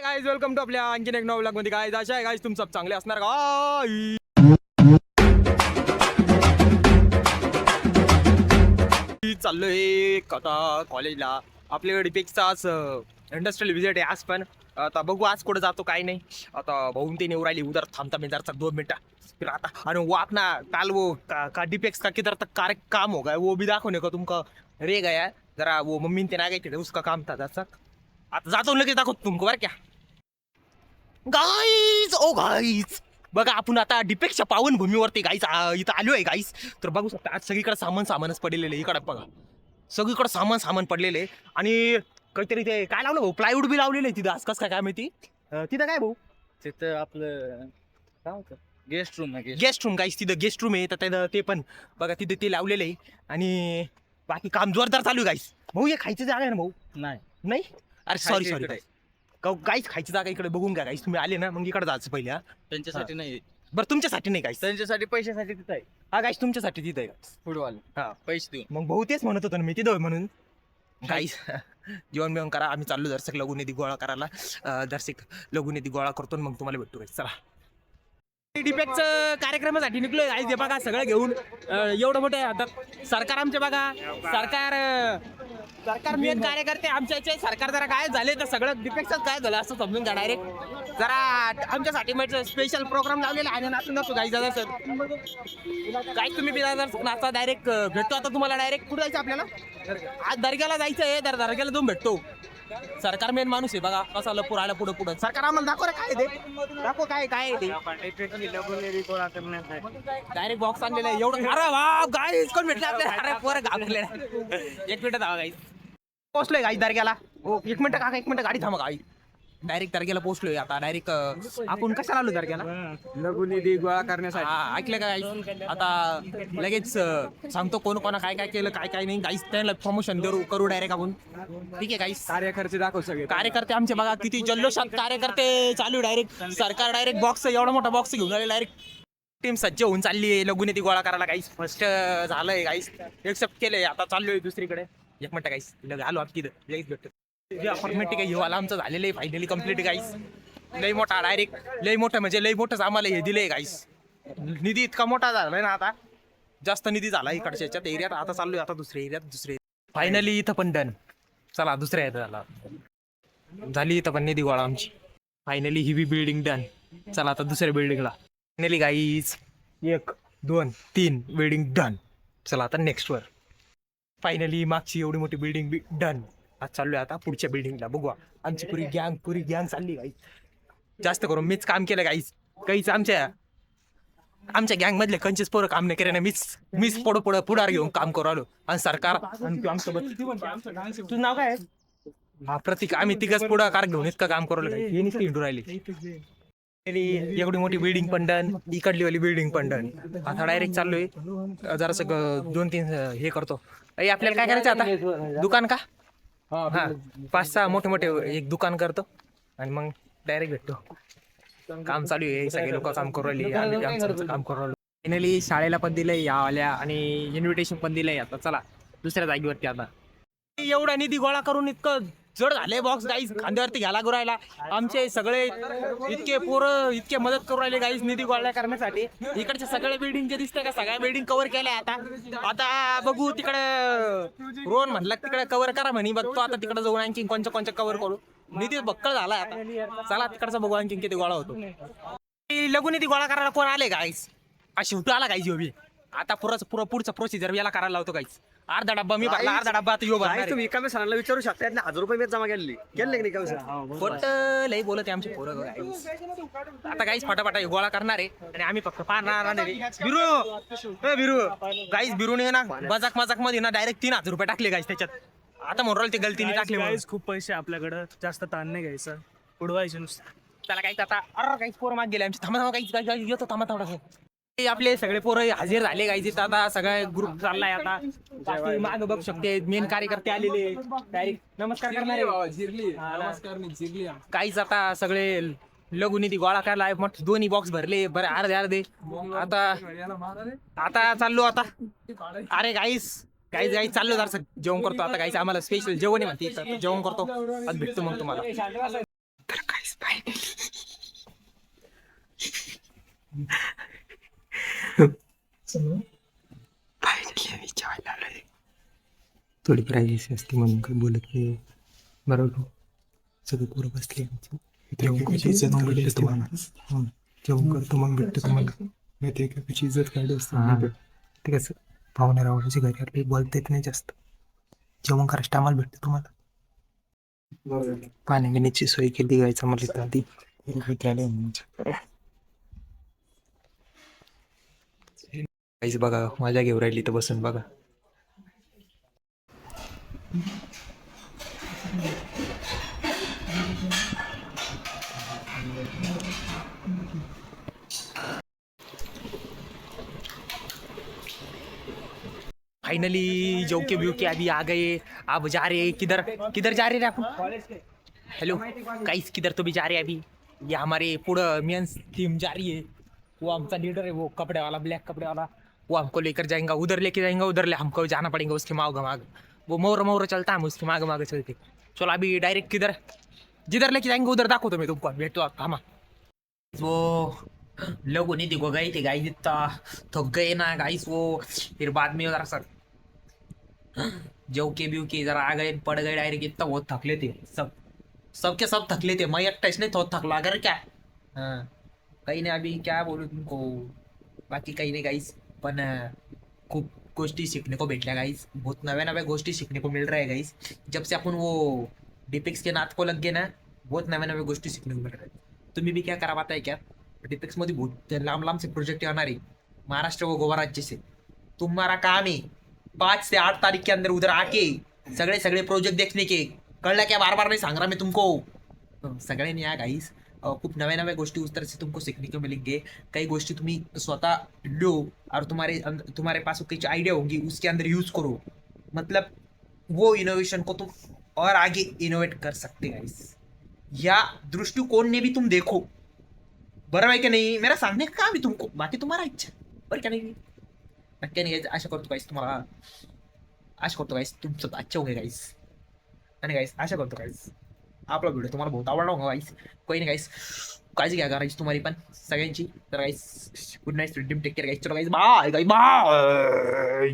Guys welcome to आपल्या आणखीन एक नवा व्लॉग मध्ये. गाइस अशा आहे गाइस तुम सब चांगले असणार गाइस. चाललोय आता कॉलेजला. आपल्याकडे पेक्षाच इंडस्ट्रियल विजिट आहे आज. पण आता बघू आज कुठं जातो काय नाही. आता भाऊन ते निवरायली उधर थांबता मी जरा 2 मिनटं फिर आता. आणि वो अपना काल वो का डिपेक्स का किधर तक कार्य काम हो गया वो भी दाखवने का तुमका रे गया जरा. वो मम्मी ते ना गए थे उसका काम था जरा. आता जातो लगेच दाखवतो तुमको बरं क्या गाईज. ओ गाईज बघा आपण आता डिपेक्सच्या पावनभूमीवरती गाईज इथं आलो आहे गाईज. तर बघू शकता आज सगळीकडे सामानच पडलेलं आहे. इकडे बघा सगळीकडे सामान पडलेलं आहे. आणि काहीतरी ते काय लावलं भाऊ प्लायवूड बी लावलेलं आहे तिथं. आज कसं काय माहिती तिथं काय भाऊ. तिथं आपलं काय होतं गेस्ट रूम आहे. गेस्ट रूम गाईज तिथं गेस्ट रूम आहे. तर ते पण बघा तिथं ते लावलेलं आहे. आणि बाकी काम जोरदार चालू आहे गाईज. भाऊ हे खायची जागा आहे ना भाऊ. नाही अरे सॉरी गाईज खायची जागा इकडे बघून घ्या गाईज. तुम्ही आले ना मग इकडे जायचं पहिल्या. त्यांच्यासाठी नाही, बरं तुमच्यासाठी नाही गाईज. त्यांच्यासाठी पैशासाठी तिथं आहे. हा गाईज तुमच्यासाठी तिथं आहे. फुटबॉल हा पैसे देऊन मग भाऊ तेच म्हणत होतो ना मी तिथं म्हणून. गाईज जेवण बिवण करा. आम्ही चाललो दर्शक लघुनिधी गोळा करायला. दर्शक लघुनिधी गोळा करतो मग तुम्हाला भेटतो गाईज. चला डिबेटचं कार्यक्रमासाठी निघलोय गाईज. हे बघा सगळं घेऊन एवढं मोठं आता सरकार आमचे बघा. सरकार मेन कार्यकर्ते आमच्या याचे. सरकार जरा काय झाले तर सगळं डिफेक्टच काय झालं असं समजून घ्या डायरेक्ट. जरा आमच्यासाठी म्हणजे स्पेशल प्रोग्राम लावलेला आहे. नाचून नसतो गाईज दादा सर. काय तुम्ही बी दादा नाचा डायरेक्ट भेटतो. आता तुम्हाला डायरेक्ट कुठं जायचं आपल्याला. आज दर्ग्याला जायचं आहे. दर्ग्याला जाऊन भेटतो. सरकार मेन माणूस आहे बघा कसा लपूर आला पुढं. सरकार आम्हाला दाखव रे काय ते दाखव काय ते डायरेक्ट बॉक्स आणलेला आहे एवढं. अरे वा गाईज कोण भेटले आपल्याला. अरे पोरं घाबरले. एक मिनिट जावा गाईज. पोहोचलोय गाईज दर्ग्याला. हो एक मिनिट काका एक मिनिट गाडी थांबा गाई. डायरेक्ट दर्ग्याला पोहोचलोय. आता डायरेक्ट आपण कशाला आलो दर्ग्याला. लघुनिधी गोळा करण्यासाठी. ऐकलं का गाईज. आता लगेच सांगतो कोण काय केलं काय नाही गाईज. त्यांना प्रमोशन करू डायरेक्ट आपण. ठीक आहे गाईज. कार्यकर्ते दाखव सगळे. कार्यकर्ते आमचे बघा किती जल्लोषात कार्यकर्ते चालू. डायरेक्ट सरकार डायरेक्ट बॉक्स एवढा मोठा बॉक्स घेऊन आले. डायरेक्ट टीम सज्ज होऊन चालली आहे लघुनिधी गोळा करायला गाईज. फर्स्ट झालंय गाईज एक्सेप्ट केलंय. आता चाललोय दुसरीकडे. एक मिनिट गाईज आलो आप तिथं लगेच भेटतो. ऑटोमॅटिक आहे हिवाला आमचं झालेलं आहे फायनली कम्प्लीट गाईज. लय मोठा डायरेक्ट लय मोठं म्हणजे लय मोठंच आम्हाला हे दिलंय गाईज. निधी इतका मोठा झालाय ना आता. जास्त निधी झाला इकडच्या याच्यात एरियात. आता चाललोय आता दुसऱ्या एरियात. फायनली इथं पण डन. चला दुसऱ्या एरियात झाला झाली इथं पण निधी गोळा आमची. फायनली ही बी बिल्डिंग डन. चला आता दुसऱ्या बिल्डिंगला. Finally guys 1 2 3 building done. चला आता नेक्स्ट वर. फायनली मागची एवढी मोठी बिल्डिंग बी डन. आज चाललोय आता पुढच्या बिल्डिंगला. बघू आमची पुरी गँग चालली गाईज. जास्त करून मीच काम केलं गाईज. काहीच आमच्या गँग मधले कंचेस पोरं काम नाही केलं. मीच पुढार घेऊन काम करू आलो. आणि सरकार तुझं नाव काय हा प्रतीक. आम्ही तिघच पुढाकार घेऊन इतकं काम करू लागलो. हे नुसती हिंडू राहिली. एवढी मोठी बिल्डिंग पण डन. इकडली वाली बिल्डिंग पण डन. आता डायरेक्ट चाललोय जरासं 2-3 हे करतो. आपल्याला काय करायचं आता. दुकान का हा 5-6 मोठे एक दुकान करतो आणि मग डायरेक्ट भेटतो. काम चालू आहे. सगळे लोक काम करू राहिले. काम करू राहिलो. फायनली शाळेला पण दिलंय यावाल्या आणि इन्व्हिटेशन पण दिलंय. आता चला दुसऱ्या जागेवरती. आता एवढा निधी गोळा करून इतकं जड झाले बॉक्स गाईज. खांद्यावरती घ्यायला लागू राहिला. आमचे सगळे इतके पोरं इतके मदत करू राहिले गाईज निधी गोळा करण्यासाठी. इकडच्या सगळ्या बिल्डिंग जे दिसतंय का सगळ्या बिल्डिंग कव्हर केल्या. आता बघू तिकडे रोहन म्हणला तिकडे कव्हर करा म्हणे. बघतो आता तिकडे जाऊन आणखी कोणच्या कव्हर करू. निधी बक्कळ झालाय आता. चला तिकडचा बघू आणखी किती गोळा होतो. लघुनिधी गोळा करायला कोण आले गाईज. शेवटी आला गाईज यो बी. आता पुढचा प्रोसिजर याला करायला लावतो गाईज. अर्धा डब्बा मी भरला. अर्धा डब्बा आता यो भरणार. तुम्ही कमी सरांना विचारू शकता 1000 रुपये मी जमा केले की कमी सर. खोटं लई बोलत आहे आमचे पोरं गाईज. आता गाईज फटाफटा गोळा करणार आहे आणि आम्ही फक्त पाहणार. बिरू गाईज बिरूने ना मजाक मध्ये ना डायरेक्ट 3000 रुपये टाकले गाईज त्याच्यात. आता म्हणून ते गलतीने टाकले. गाईज खूप पैसे आपल्याकडे. जास्त ताण नाही घ्यायचं. उडवायचे नुसतं. त्याला काही आता काही पोरं माग गेले आमचे. थांबा काही येतो थांबा थोडा. आपले सगळे पोरं हजर झाले गाईज. आता सगळा ग्रुप चाललाय. आता माग बघू शकते मेन कार्यकर्ते आलेले डायरेक्ट नमस्कार करणारे. काहीच आता सगळे लघुनिधी गोळा करायला मग दोन्ही बॉक्स भरले बरं अर्धे. आता चाललो आता. अरे गाईस चाललो जरा जेवण करतो आता. गाईस आम्हाला स्पेशल जेवण आहे म्हणते. जेवण करतो आज भेटतो मग तुम्हाला. तर गाईस पाहिजे जेवायला आलोय. थोडी प्रायव्हसी असते म्हणून काही बोलत नाही. बरोबर सगळे पोरं बसले आमची. जेवण करतो मग भेटतो तुम्हाला माहिती का कशी इज्जत काढली असते. ते कसं पाहुणे रावणाची घरी आपली बोलता येत नाही जास्त. जेवण करायचं टायमाला भेटते तुम्हाला. पाणी पिण्याची सोय केली गायचं मला इथं आधी. काहीच बघा मजा घेऊ राहिली तर बसून बघा. फाइनली जो के व्यू के अभी आ गए. अब जा रहे किधर किधर जा रहे रे आपण. हेलो गाइस किधर तो भी जा रहे हैं अभी. ये हमारे पूरा मेंस टीम जा रही है. वो हमका लीडर है वो कपड़े वाला ब्लैक कपड़े वाला. वो हमको लेकर जाएगा उधर लेके जाएंगे उधर ले हमको जाना पड़ेगा उसके माग माग. वो मोर मोर चलता है हम उसके माग माग चलते. चलो अभी डायरेक्ट किधर जिधर लेके जाएंगे उधर दाखवतो मैं तुमको. भेटतो आप थांबा. वो लोगों ने देखो गए थे गाइस इतना थक गए ना गाइस वो. फिर बाद में जरा सर जो के व्यू के जरा आ गए पड़ गए डायरेक्ट. इतना बहुत थकले थे सबके सब थकले थे. मैं एकटाच नाही तो थकला अगर क्या. हाँ काही नाही अभी क्या बोलू तुमको. बाकी काही नाही गाइस पण खूप गोष्टी सीखने को भेटल्या गाइस. बहुत नव्या नव्या गोष्टी सीखने को मिल रहा है गाइस. जब से अपन वो डिपिक्स के नाथ को लग गए ना बहुत नव्या नव्या गोष्टी सीखने को मिल रहा है. तुम्ही भी क्या करा पाता है क्या डिपिक्स मध्ये बहुत लांब लांब से प्रोजेक्ट येणार आहे महाराष्ट्र व गोवा राज्य से. तुम्हारा काम है 5 से 8 तारीख के अंदर उधर आके सगळे सगळे प्रोजेक्ट देखने के. कळलं क्या बार बार नहीं सांग रहा मैं तुमको. सगळे नहीं या गाइस. खूप नव्या नव्या गोष्टी उस तरह से तुमको सीखने को मिलेंगे. काही गोष्टी तुम्ही स्वतः लो और तुम्हारे पास कुछ आइडिया होगी उसके अंदर यूज करो. मतलब वो इनोवेशन को तुम और आगे इनोवेट कर सकते गाइस. या दृष्टिकोण ने भी तुम देखो. बरोबर है क्या नहीं. मेरा सांगने का काम है तुमको. बाकी तुम्हारा इच्छा बरं क्या नाही. नक्की नाही गाइस. आशा करतो गाइस तुम्हाला आशा करतो गाइस तुमचं अच्छा होईल गाइस. आणि गाइस आशा करतो गाइस आपला व्हिडिओ तुम्हाला बहुत आवडला होगा गाइस. कोई नाही गाइस काळजी घ्या करायची तुम्हाला पण सगळ्यांची. तर guys good night take care guys. चलो गाइस बाय गाइस बाय.